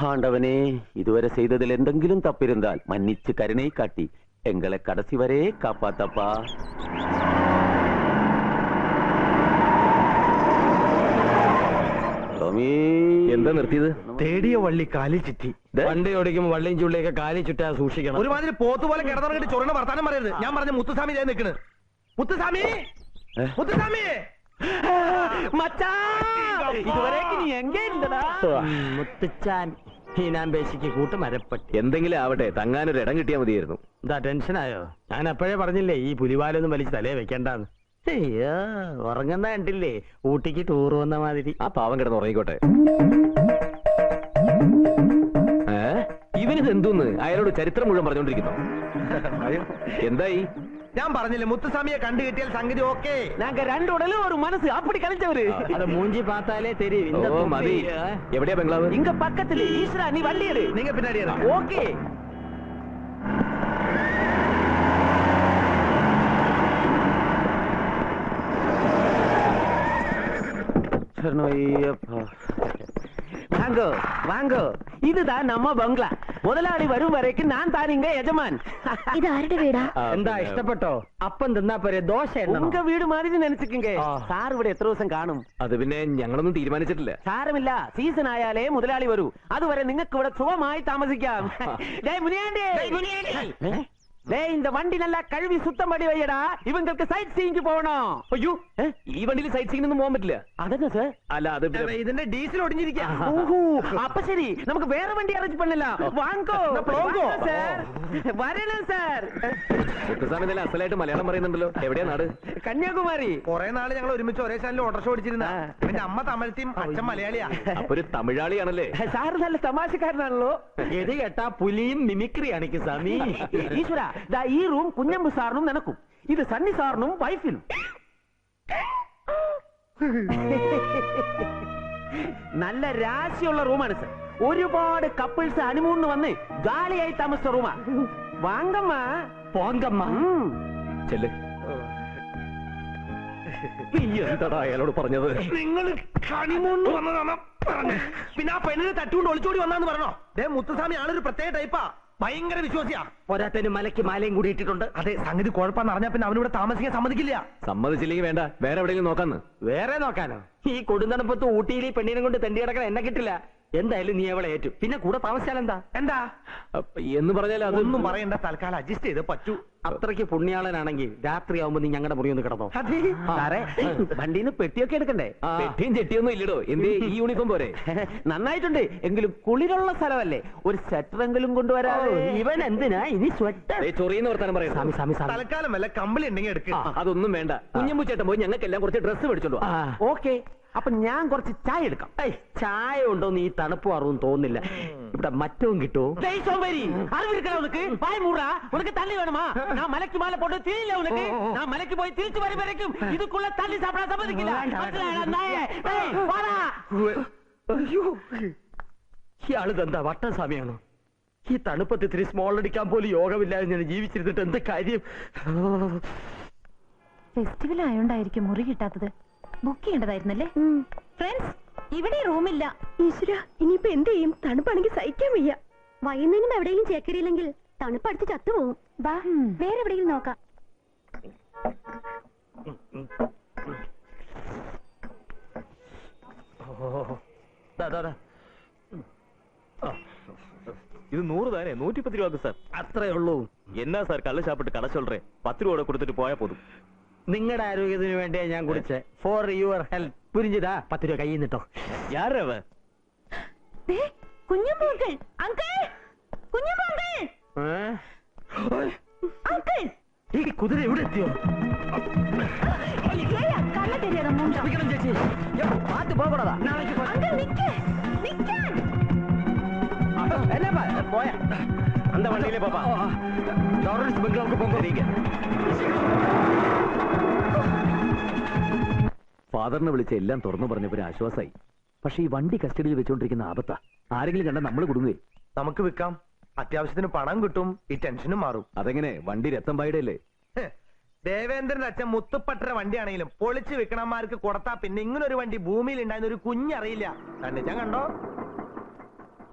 ஆண்டவனே, இதுவரை செய்ததில் எந்தெங்கிலும் தப்பிருந்தால் மன்னிச்சு கருணை காட்டி எங்களை கடைசி வரை காப்பாத்தப்பா. എന്താ നിർത്തിയത്? തേടിയ വള്ളി കാലിൽ ചുറ്റി. വണ്ടി ഓടിക്കുമ്പോൾ വള്ളിയും ചുള്ളിയൊക്കെ കാലിൽ ചുറ്റാൻ സൂക്ഷിക്കണം. ഒരുമാതിരി പോത്തുപോലെ കിടന്നിറങ്ങിട്ട് ചൊറിന വർത്താനം പറയരുത്. ഞാൻ പറഞ്ഞ മുത്തുസ്വാമി ഞാൻ നിൽക്കണ്. മുത്തുസ്വാമി, മുത്തുസ്വാമി, മുത്തുച്ചാൻ ഹീനാമ്പേശിക്ക് കൂട്ടുമരപ്പെട്ടി. എന്തെങ്കിലും ആവട്ടെ, തങ്ങാനൊരു ഇടം കിട്ടിയാൽ മതിയായിരുന്നു. എന്താ ടെൻഷനായോ? ഞാൻ അപ്പോഴേ പറഞ്ഞില്ലേ ഈ പുലിവാലൊന്നും വലിച്ച് തലേ വെക്കണ്ടെന്ന്. അയ്യോ, ഉറങ്ങുന്ന കണ്ടില്ലേ, ഊട്ടിക്ക് ടൂർ വന്ന മാതിരി. ആ പാവം കിടന്ന് ഉറങ്ങിക്കോട്ടെ. ഇവനിത് എന്തോന്ന് അയാളോട് ചരിത്രം മുഴുവൻ പറഞ്ഞോണ്ടിരിക്കുന്നു. എന്തായി? ഞാൻ പറഞ്ഞില്ലേ മുത്തുസ്വാമിയെ കണ്ടു കിട്ടിയാൽ സംഗതി ഓക്കെ. ഞങ്ങ രണ്ടുടലും ഒരു മനസ്സ് അപ്പടി കളിച്ചവര്. അത് മൂഞ്ചി പാത്താലേ തെരിയും. മതി. എവിടെയാ ബംഗ്ലാവ്? ഇങ്ക പക്കത്തില്. ഈശ്വര നീ വണ്ടിയത് നിങ്ങൾ പിന്നാടി ഓക്കെ. வாங்கோ வாங்கோ, இதுதான் நம்ம பங்களா. முதலாளி வரும் வரைக்கும் நான் தான் இங்க எஜமான். இது ஆരുടെ വീടാ? എന്താ ഇഷ്ടപ്പെട്ടോ? അപ്പം തിന്നാ പോരെ, ദോശ ഉങ്ക വീട് മാതിരി നനച്ചിക്കേ. സാർ ഇവിടെ എത്ര ദിവസം കാണും? അത് പിന്നെ ഞങ്ങളൊന്നും തീരുമാനിച്ചിട്ടില്ല. സാരമില്ല, സീസൺ ആയാലേ മുതലാളി വരൂ. അതുവരെ നിങ്ങൾക്ക് ഇവിടെ സുഖമായി താമസിക്കാം. இந்த வண்டி நல்லா கழுவி சுத்தம் பண்ணி வையடா. இவங்களுக்கு സൈറ്റ് സീയിങ് പോകണോ? അയ്യോ, ഈ വണ്ടിയിൽ സൈറ്റ് സീയിങ് ഒന്നും പോകാൻ പറ്റില്ല. അതെന്നാ സാർ? അല്ല, അത് ഇതിന്റെ ഡീസൽ ഒടിഞ്ഞിരിക്കാം. അപ്പൊ ശരി, നമുക്ക് വേറെ വണ്ടി അറേഞ്ച് പണില്ല. വാങ്ങോ സാർ, വരണം സാർ. മുത്തുസ്വാമി നല്ല അസലായിട്ട് മലയാളം പറയുന്നുണ്ടല്ലോ. എവിടെയാ നാട്? കന്യാകുമാരി. കുറെ നാള് ഞങ്ങൾ ഒരുമിച്ച് ഒരേ ചാനലിൽ ഓട്ടർഷോ ഓടിച്ചിരുന്ന. പിന്നെ അമ്മ തമിഴ്ത്തിയും അച്ഛൻ മലയാളിയാ. അപ്പൊ ഒരു തമിഴാളിയാണല്ലേ? സാറ് നല്ല തമാശക്കാരനാണല്ലോ. ഇത് കേട്ടാ പുലിയും മിമിക്രി കാണിക്കും സ്വാമി. ഈശ്വര, ഈ റൂം കുഞ്ഞമ്പു സാറിനും നിനക്കും, ഇത് സണ്ണി സാറിനും വൈഫിനും. നല്ല രാശിയുള്ള റൂമാണ് സർ. ഒരുപാട് കപ്പിൾസ് ഹണിമൂണിന് വന്ന് ജാളിയായി താമസിച്ച റൂമാ. വാങ്കമ്മ പോങ്കമ്മ. ചെല്ല്. എന്താടാ അയാളോട് പറഞ്ഞത്? നിങ്ങൾ ഹണിമൂണിന് വന്നതാണോ പറഞ്ഞു? പിന്നെ ആ പെണ്ണിനെ തട്ടുകൊണ്ട് ഒളിച്ചോടി വന്നാന്ന് പറഞ്ഞോ? മുത്തുസ്വാമി ആളൊരു പ്രത്യേക ടൈപ്പാ. ഭയങ്കര വിശ്വാസിയാ. പോരാത്തതിന് മലയ്ക്ക് മാലയും കൂടി ഇട്ടിട്ടുണ്ട്. അതെ, സംഗതി കുഴപ്പമെന്ന് അറിഞ്ഞാ പിന്നെ അവനിവിടെ താമസിക്കാൻ സമ്മതിക്കില്ല. സമ്മതിച്ചില്ലെങ്കിൽ വേണ്ട, വേറെ എവിടെയെങ്കിലും നോക്കാന്ന്. വേറെ നോക്കാനോ? ഈ കൊടുന്തണപ്പത്ത് ഊട്ടിയിൽ പെണ്ണിനെ കൊണ്ട് തെണ്ടി കിടക്കാൻ എന്നെ കിട്ടില്ല. എന്തായാലും നീ അവളെ ഏറ്റു. പിന്നെ കൂടെ താമസിച്ചാൽ എന്താ എന്ന് പറഞ്ഞാൽ അതൊന്നും പറയണ്ട, തൽക്കാലം അഡ്ജസ്റ്റ് ചെയ്ത് പറ്റൂ. അത്രയ്ക്ക് പുണ്യാളനാണെങ്കിൽ രാത്രി ആവുമ്പോ നീ ഞങ്ങളുടെ മുറി ഒന്ന് കിടന്നോ. സാറേ, വണ്ടിന്ന് പെട്ടിയൊക്കെ എടുക്കണ്ടേ? പെട്ടിയും ചെട്ടിയൊന്നും ഇല്ലടോ. എന്തേ ഈ യൂണിഫോം പോരെ? നന്നായിട്ടുണ്ട്, എങ്കിലും കുളിരുള്ള സ്ഥലമല്ലേ, ഒരു സ്വെറ്ററെങ്കിലും കൊണ്ടുവരാ. ഇവൻ എന്തിനാ ഇനി സ്വെറ്റർ? ചൊറിയെന്ന് വർത്താനം പറയാം. സ്വാമി സ്വാമി സ്വാമി, തൽക്കാലം വല്ല കമ്പിളി ഉണ്ടെങ്കിൽ എടുക്കുക. അതൊന്നും വേണ്ട. കുഞ്ഞമ്പു ചേട്ടൻ പോയി ഞങ്ങൾക്കെല്ലാം കുറച്ച് ഡ്രസ്സ് മേടിച്ചോണ്ടോ. ഓക്കെ, അപ്പൊ ഞാൻ കുറച്ച് ചായ എടുക്കാം. ചായ ഉണ്ടോന്ന് ഈ തണുപ്പ് അറിവും തോന്നില്ല. ഇവിടെ മറ്റവും കിട്ടുമോ? ഉനക്ക് തള്ളി വേണമാ? ഞാൻ മലക്ക് മാല പോട്ട് തിരിയില്ല. ഉനക്ക് ഞാൻ മലക്ക് പോയി തിരിച്ചു വരും വരയ്ക്കും ഇതുക്കുള്ള തള്ളി സാപ്പിടാൻ സമ്മതിക്കില്ല. ഇയാളിതെന്താ വട്ട സമയമാണോ? ഈ തണുപ്പത്ത് ഇത്തിരി സ്മോൾ അടിക്കാൻ പോലും യോഗമില്ലാതെ ഞാൻ ജീവിച്ചിരുന്നിട്ട് എന്ത് കാര്യം? ഫെസ്റ്റിവൽ ആയോണ്ടായിരിക്കും മുറി കിട്ടാത്തത്. ബുക്ക് ചെയ്യേണ്ടതായിരുന്നല്ലേ? ഫ്രണ്ട്സ്, ഇവിടെ റൂമില്ല. ഈശ്വര, ഇനിയിപ്പോ എന്ത് ചെയ്യും? തണുപ്പാണെങ്കിൽ സഹിക്കാൻ വയ്യ. വൈകുന്നേരം എവിടെയെങ്കിലും ചേക്കരിയില്ലെങ്കിൽ തണുപ്പടിച്ച് ചത്തുപോകും. വാ, വേറെ എവിടെയെങ്കിലും നോക്കാം. இது 100 தானே? 110 ரூபாய்க்கு சார். അത്രേ ഉള്ളൂ. என்ன சார் கள்ள சாப்பிட்டு கடை சொல்றேன்? 10 ரூபாய் கொடுத்துட்டு போயா போதும். നിങ്ങളുടെ ആരോഗ്യത്തിന് വേണ്ടിയാ ഞാൻ കുടിച്ചേ. For your health. പുരിഞ്ചിതാ 10 രൂപ കയ്യിൽ നിട്ടോ. யார் அவ? കുഞ്ഞുമോങ്കൾ അങ്കിൾ, കുഞ്ഞുമോങ്കൾ അങ്കിൾ. ഈ കുതിര എവിടെ എത്തിയോ? കള്ള തെരിയാതെ മൂഞ്ചം ചേച്ചി, പാത്ത് പോകണതാ. അങ്കിൾ നിക്ക്, നിക്കാൻ. പോയാ அந்த வண்டியிலே பாப்பா. லாரன்ஸ் பெங்காவுக்கு போங்க. ഫാദറിനെ വിളിച്ച് എല്ലാം തുറന്നു പറഞ്ഞപ്പോൾ ആശ്വാസമായി. പക്ഷെ ഈ വണ്ടി കസ്റ്റഡിയിൽ വെച്ചോണ്ടിരിക്കുന്ന ആപത്താ. ആരെങ്കിലും കണ്ടാൽ നമ്മൾ കുടുങ്ങുകയെ. നമുക്ക് വിൽക്കാം, അത്യാവശ്യത്തിന് പണം കിട്ടും, ഈ ടെൻഷനും മാറും. അതെങ്ങനെ? വണ്ടി രത്തമ്പായുടെ അല്ലേ? ദേവേന്ദ്രന്റെ അച്ഛൻ മുത്തുപ്പട്ടര വണ്ടിയാണെങ്കിലും പൊളിച്ച് വിൽക്കണന്മാർക്ക് കൊടുത്താ പിന്നെ ഇങ്ങനൊരു വണ്ടി ഭൂമിയിൽ ഉണ്ടായിരുന്ന ഒരു കുഞ്ഞറിയില്ല. കണ്ടിച്ചാ കണ്ടോ?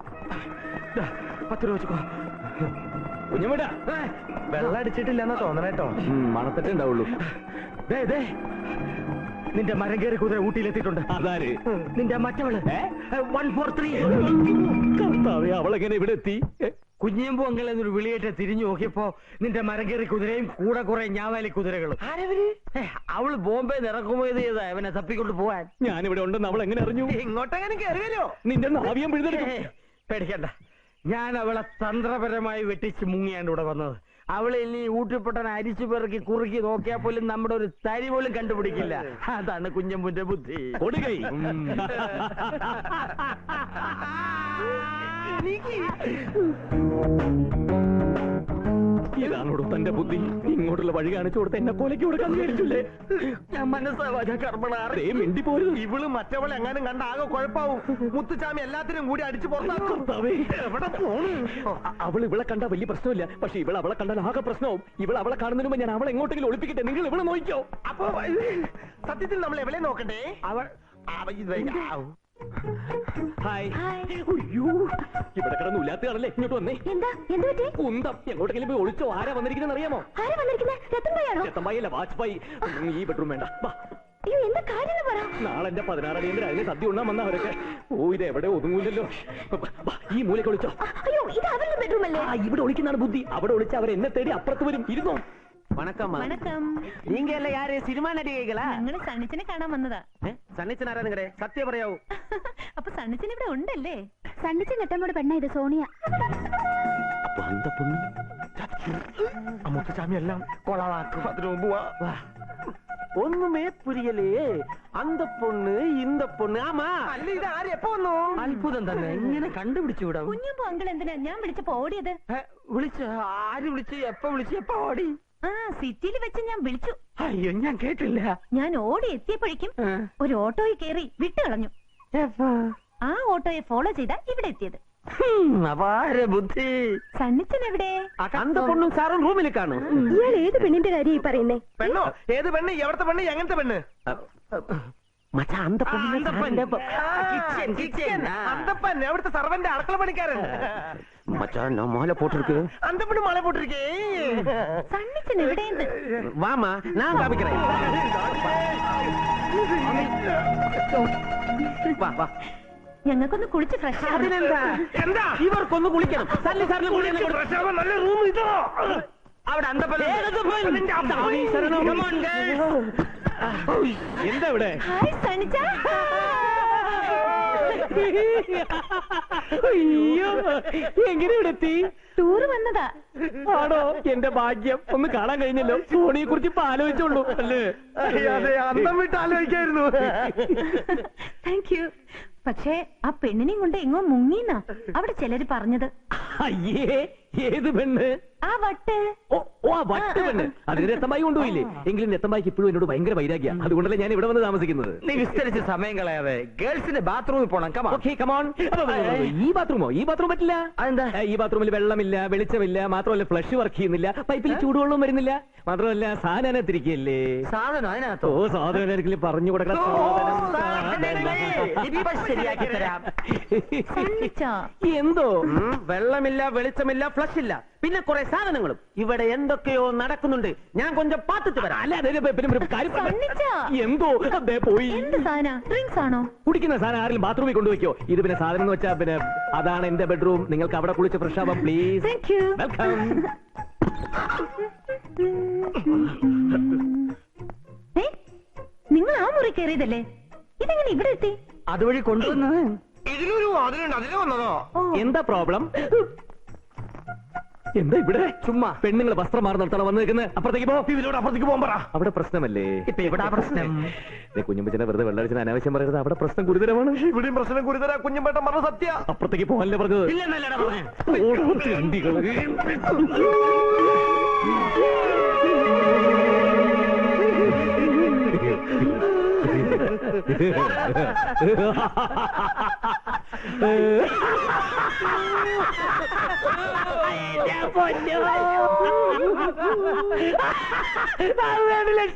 10 രൂപ വെച്ചോ. കുഞ്ഞുമേട്ടാ വെള്ളം അടിച്ചിട്ടില്ലെന്നാ തോന്നണേട്ടോ. മണത്തിട്ടേ ഉണ്ടാവുള്ളൂ. നിന്റെ മരം കയറി കുതിര ഊട്ടിയിലെത്തിയിട്ടുണ്ട്. അതാര്? നിന്റെ മറ്റവള് 143. കർത്താവേ, അവളെങ്ങനെ ഇവിടെ എത്തി? കുഞ്ഞിയമ്പു അങ്കൽ എന്നൊരു വിളിയേറ്റ് തിരിഞ്ഞു നോക്കിയപ്പോ നിന്റെ മരം കയറി കുതിരയും കൂടെ കുറെ ഞാവാലി കുതിരകളും. അവള് ബോംബെ ഇറക്കുമതി ചെയ്താ അവനെ തപ്പിക്കൊണ്ട് പോവാൻ. ഞാനിവിടെ ഉണ്ടെന്ന് അവൾ എങ്ങനെ അറിഞ്ഞു? ഇങ്ങോട്ടെങ്ങനെ കയറി വരുമോ? നിന്റെ നാവിയം പിഴുതെടുക്കും. പേടിക്കണ്ട, ഞാൻ അവളെ തന്ത്രപരമായി വെട്ടിച്ച് മുങ്ങിയാണ് ഇവിടെ വന്നത്. അവളെ ഇനി ഊട്ടിപ്പൊട്ടൻ അരിച്ചു പെറുക്കി കുറുക്കി നോക്കിയാൽ പോലും നമ്മുടെ ഒരു തരി പോലും കണ്ടുപിടിക്കില്ല. അതാണ് കുഞ്ഞമ്പുന്റെ ബുദ്ധി. കൊടുകൈ. ഇതാണോടോ തന്റെ ബുദ്ധി? ഇങ്ങോട്ടുള്ള വഴി കാണിച്ചു കൊടുത്ത് എന്നെ പോലേക്ക് കൊടുക്കാൻ വിചാരിച്ചില്ലേ? ഞാൻ മനസ്സാവാച കർമ്മണാറേ മിണ്ടി പോരും. ഇവള് മറ്റവളെ എങ്ങാനും കണ്ട ആകെ കുഴപ്പാവും. മുത്തുചാമി എല്ലാത്തിനും കൂടി അടിച്ചു പുറത്താക്കും. എവിടെ പോണു? അവൾ ഇവളെ കണ്ടാ വലിയ പ്രശ്നമില്ല, പക്ഷെ ഇവൾ അവളെ കണ്ടാൽ ആകെ പ്രശ്നവും. ഇവൾ അവളെ കാണുന്നതിന് മുമ്പ് ഞാൻ അവളെ എങ്ങോട്ടെങ്കിലും ഒളിപ്പിക്കട്ടെ. നിങ്ങൾ ഇവളെ നോക്കിയോ? അപ്പൊ സത്യത്തിൽ നമ്മൾ എവിടെ നോക്കണ്ടേ? അവൾ ഹായ്. അയ്യോ, ഇവിടെ കിടന്ന് ഉല്ലാത്താണല്ലേ. ഇങ്ങോട്ട് വന്നേ. എന്താ എന്ത് പറ്റി? കുന്തം എങ്ങോട്ടെങ്കിലും പോയി ഒളിച്ചോ? ആരാ വന്നിരിക്കുന്നത് അറിയാമോ? ആരാ വന്നിരിക്കുന്നത്? രത്തൻഭായാണോ? രത്തമ്പായല്ല, വാജ്പായി. ഈ ബെഡ്റൂം വേണ്ട. വാ. അയ്യോ, എന്താ കാര്യം പറ. നാളെ എന്റെ 16 അടിയന്തര അതിന് സദ്യ ഉണ്ണാൻ വന്ന അവരൊക്കെ. ഓ, ഇത് എവിടെ ഒതുങ്ങൂലല്ലോ. ഈ മൂലക്ക് ഒളിച്ചോ. അയ്യോ, ഇത് അവരുടെ ബെഡ്റൂം അല്ലേ? ഇവിടെ ഒളിക്കുന്നതാണ് ബുദ്ധി. അവിടെ ഒളിച്ച് അവർ എന്നെ തേടി അപ്പുറത്ത് വരും. ഇരുന്നോ. വണക്കം. വണക്കം. നീങ്ക അല്ല യാര്? സിനിമ നടികളാ? ഞങ്ങള് സണ്ണിച്ചനെ കാണാൻ വന്നതാ. സണ്ണിച്ചനാരാ നിങ്ങടെ? സത്യം പറയാവൂ. അപ്പൊ സണ്ണിച്ചൻ ഇവിടെ ഉണ്ടല്ലേ? സണ്ണിച്ചൻ കെട്ടമ്മോട് പെണ്ണ ഇത് സോണിയ. അപ്പൊ അന്ത പൊണ്ണു മുത്തുചാമി എല്ലാം കൊളവാക്കും. അതിനു മുമ്പ് വാ. ഒന്നുമേ പുരിയലേ. അന്ത പൊണ്ണ് ഇന്ത പൊണ്ണ്. ആമാ, അല്ല, ഇത് ആര് എപ്പോ വന്നു? അത്ഭുതം തന്നെ. എങ്ങനെ കണ്ടുപിടിച്ചു വിടാം? കുഞ്ഞുമ്പോ അങ്കിൾ എന്തിനാ ഞാൻ വിളിച്ചപ്പോ ഓടിയത്? വിളിച്ച് ആര് വിളിച്ച് എപ്പോ ഓടി? ആ, സിറ്റിയിൽ വെച്ച് ഞാൻ വിളിച്ചു. അയ്യോ, ഞാൻ കേട്ടില്ല. ഞാൻ ഓടി എത്തിയപ്പോഴേക്കും ഒരു ഓട്ടോയിൽ കയറി വിട്ടുകളഞ്ഞു. ആ ഓട്ടോയെ ഫോളോ ചെയ്താ ഇവിടെ എത്തിയത്. അപാര ബുദ്ധി. സണ്ണിച്ചൻ എവിടെ? അന്ത പൊണ്ണും സാറും റൂമിൽ കാണും. ഇയാൾ ഏത് പെണ്ണിന്റെ കാര്യം പറയുന്നേ? പെണ്ണോ? ഏത് പെണ്ണ്? എവിടത്തെ പെണ്ണ്? എങ്ങനത്തെ പെണ്ണ്? അന്തപ്പൻ, എവിടുത്തെ സർവന്റെ അടുക്കള പണിക്കാരൻ. மாலை போட்டிருக்கு. அந்த பொண்ணு மாலை போட்டிருக்கே. சண்ணிச்சன் எവിടെയെന്ന്? வாமா, நான் காமிக்கிறேன். വാ വാ. ഞങ്ങൾക്കൊന്ന് കുളിച്ച് ഫ്രഷ് ആവണം. എന്താ ഇവർക്കൊന്ന് കുളിക്കണം. സല്ലി സാറിന് കുളിക്കണം. ഫ്രഷ് ആവാൻ നല്ല റൂം ഇതോ. അവിടെ അന്തപ്പൻ. എന്താ ഇവിടെ? ഹായ് സണ്ണിച്ച. അയ്യോ, എങ്ങനെ ഇവിടെ എത്തി? ടൂറ് വന്നതാ. ആണോ? എന്റെ ഭാഗ്യം. ഒന്ന് കാണാൻ കഴിഞ്ഞല്ലോ. സോണിയെ കുറിച്ച് ഇപ്പൊ ആലോചിച്ചോളൂ അല്ലേ? അതെ, അന്തം വിട്ട് ആലോചിക്കായിരുന്നു. Thank you. പക്ഷേ ആ പെണ്ണിനെയും കൊണ്ട് എങ്ങോ മുങ്ങിന്നാ അവിടെ ചിലര് പറഞ്ഞത്. അയ്യേ, ഏത് പെണ്ണ്? ആ വട്ട്. ഓ, ആ വട്ട് പെണ്ണ്. അതിന് രത്തമ്പായി കൊണ്ടുപോയില്ലേ? എങ്കിലും രത്തമ്പായിക്ക് ഇപ്പോഴും എന്നോട് ഭയങ്കര വൈരാഗ്യ. അതുകൊണ്ടല്ലേ ഞാൻ ഇവിടെ വന്ന് താമസിക്കുന്നത്. നീ വിസ്തരിച്ച് സമയം കളയാതെ ഗേൾസിന്റെ ബാത്റൂമിൽ പോണം. കമോൺ. ഈ ബാത്റൂമോ? ഈ ബാത്റൂം പറ്റില്ല. അതെന്താ? ഈ ബാത്റൂമിൽ വെള്ളമില്ല, വെളിച്ചമില്ല, മാത്രമല്ല ഫ്ലഷ് വർക്ക് ചെയ്യുന്നില്ല, പൈപ്പിൽ ചൂടുവെള്ളവും വരുന്നില്ല, മാത്രമല്ല സാധനം തിരികല്ലേ. സാധനം അതിനകത്തോ? ഓ, സാധനം പറഞ്ഞു കൊടുക്കണം. ശരിയാക്കി തരാം. എന്തോ? വെള്ളമില്ല, വെളിച്ചമില്ല, ഫ്ലഷ് ഇല്ല, പിന്നെ കുറെ സാധനങ്ങളും. ഇവിടെ എന്തൊക്കെയോ നടക്കുന്നുണ്ട്. ഞാൻ കൊഞ്ചം പാത്തിട്ട് വരാം. അല്ല, എന്തോ പോയി. എന്ത് സാധനം? ഡ്രിങ്ക്സ് ആണോ? കുടിക്കുന്ന സാധനം ആരെങ്കിലും ബാത്റൂമിൽ കൊണ്ടുവയ്ക്കോ? ഇത് പിന്നെ സാധനം എന്ന് വെച്ചാ പിന്നെ അതാണ് എന്റെ ബെഡ്റൂം. നിങ്ങൾക്ക് അവിടെ കുളിച്ച് ഫ്രഷ് ആവാം പ്ലീസ്. വെൽക്കം. നിങ്ങൾ ആ മുറി കയറിയതല്ലേ? ഇതെങ്ങനെ ഇവിടെ എത്തി? അതുവഴി കൊണ്ടുവന്നത്. ഇതിലൊരു അതിലുണ്ട്, അതിലെ വന്നതോ? എന്താ പ്രോബ്ലം? എന്താ ഇവിടെ? ചുമ്മാ പെണ്ണുങ്ങൾ വസ്ത്രം മാറി നിർത്തണം വന്ന് നിൽക്കുന്നത്. അപ്പുറത്തേക്ക് പോ. ഇതിലൂടെ അപ്പുറത്തേക്ക് പോകാൻ പറ. അവിടെ പ്രശ്നമല്ലേ? ഇപ്പൊ ഇവിടെ പ്രശ്നം. കുഞ്ഞുമ്പച്ചനെ വെറുതെ വെള്ളടിച്ചിന് അനാവശ്യം പറയരുത്. അവിടെ പ്രശ്നം ഗുരുതരമാണ്. ഇവിടെയും പ്രശ്നം ഗുരുതര. കുഞ്ഞമ്പേട്ടൻ പറഞ്ഞ സത്യ. അപ്പുറത്തേക്ക് പോകാനല്ലേ പറഞ്ഞത്? ഇല്ലെന്നല്ലടാ പറഞ്ഞേ.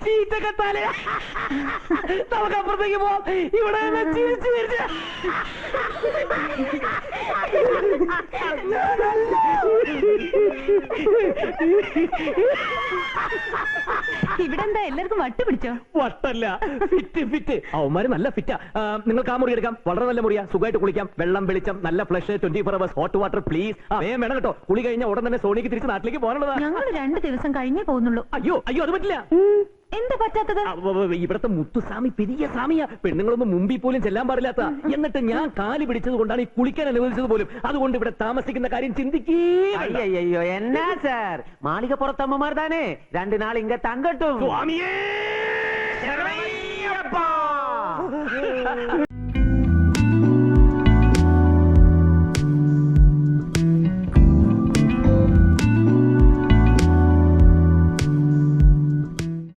ചീറ്റൊക്കെ തല. നമുക്ക് അപ്പുറത്തേക്ക് പോവാം. ഇവിടെ ചിരിച്ചു ഇവിടെ എന്താ എല്ലാവർക്കും വട്ട് പിടിച്ചോ? വട്ടല്ല, ഫിറ്റ് ഫിറ്റ്. അവന്മാര് നല്ല ഫിറ്റാ. നിങ്ങൾക്ക് ആ മുറി എടുക്കാം, വളരെ നല്ല മുറിയാ, സുഖമായിട്ട് കുളിക്കാം. വെള്ളം, വെളിച്ചം, നല്ല flush, 24 hours hot water please. വേണം കേട്ടോ. കുളി കഴിഞ്ഞാൽ ഉടൻ തന്നെ സോണിക്ക് തിരിച്ച് നാട്ടിലേക്ക് പോകാനുള്ളതാ. ഞങ്ങൾ 2 ദിവസം കഴിഞ്ഞേ പോകുന്നുള്ളൂ. അയ്യോ അയ്യോ, അത് പറ്റില്ല. എന്താ പറ്റാത്തത്? ഇവിടത്തെ മുത്തുസ്വാമി പെരിയ സ്വാമിയാ. പെണ്ണുങ്ങളൊന്നും മുമ്പിൽ പോലും ചെല്ലാൻ പാടില്ലാത്ത. എന്നിട്ട് ഞാൻ കാല് പിടിച്ചത് കൊണ്ടാണ് ഈ കുളിക്കാൻ അനുവദിച്ചത് പോലും. അതുകൊണ്ട് ഇവിടെ താമസിക്കുന്ന കാര്യം ചിന്തിക്കേ. അയ്യോ എന്നാ സാർ, മാളികപ്പുറത്തമ്മമാർ താനേ 2 നാൾ ഇങ്ങ തങ്കട്ടും. സ്വാമിയേ